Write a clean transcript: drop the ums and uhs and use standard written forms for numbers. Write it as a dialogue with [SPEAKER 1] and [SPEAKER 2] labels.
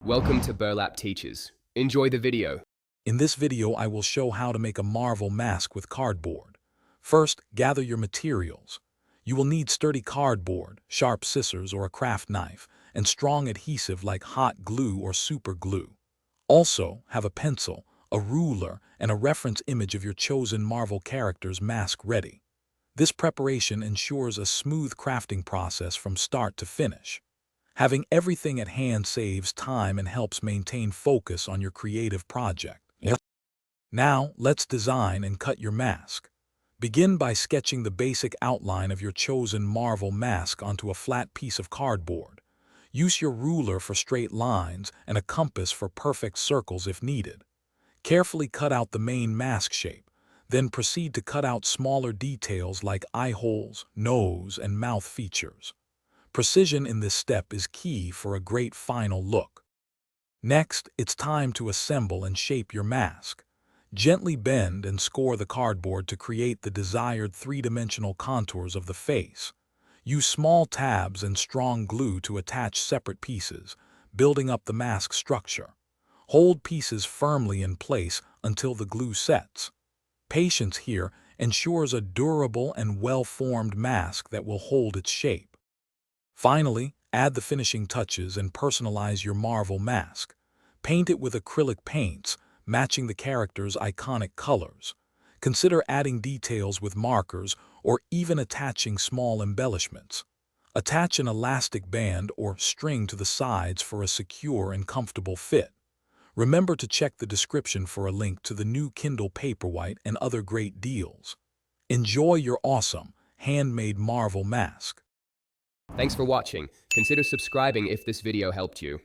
[SPEAKER 1] Welcome to Burlap Teachers. Enjoy the video.
[SPEAKER 2] In this video, I will show how to make a Marvel mask with cardboard. First, gather your materials. You will need sturdy cardboard, sharp scissors or a craft knife, and strong adhesive like hot glue or super glue. Also, have a pencil, a ruler, and a reference image of your chosen Marvel character's mask ready. This preparation ensures a smooth crafting process from start to finish. Having everything at hand saves time and helps maintain focus on your creative project. Now, let's design and cut your mask. Begin by sketching the basic outline of your chosen Marvel mask onto a flat piece of cardboard. Use your ruler for straight lines and a compass for perfect circles if needed. Carefully cut out the main mask shape, then proceed to cut out smaller details like eye holes, nose, and mouth features. Precision in this step is key for a great final look. Next, it's time to assemble and shape your mask. Gently bend and score the cardboard to create the desired three-dimensional contours of the face. Use small tabs and strong glue to attach separate pieces, building up the mask structure. Hold pieces firmly in place until the glue sets. Patience here ensures a durable and well-formed mask that will hold its shape. Finally, add the finishing touches and personalize your Marvel mask. Paint it with acrylic paints, matching the character's iconic colors. Consider adding details with markers or even attaching small embellishments. Attach an elastic band or string to the sides for a secure and comfortable fit. Remember to check the description for a link to the new Kindle Paperwhite and other great deals. Enjoy your awesome, handmade Marvel mask.
[SPEAKER 1] Thanks for watching. Consider subscribing if this video helped you.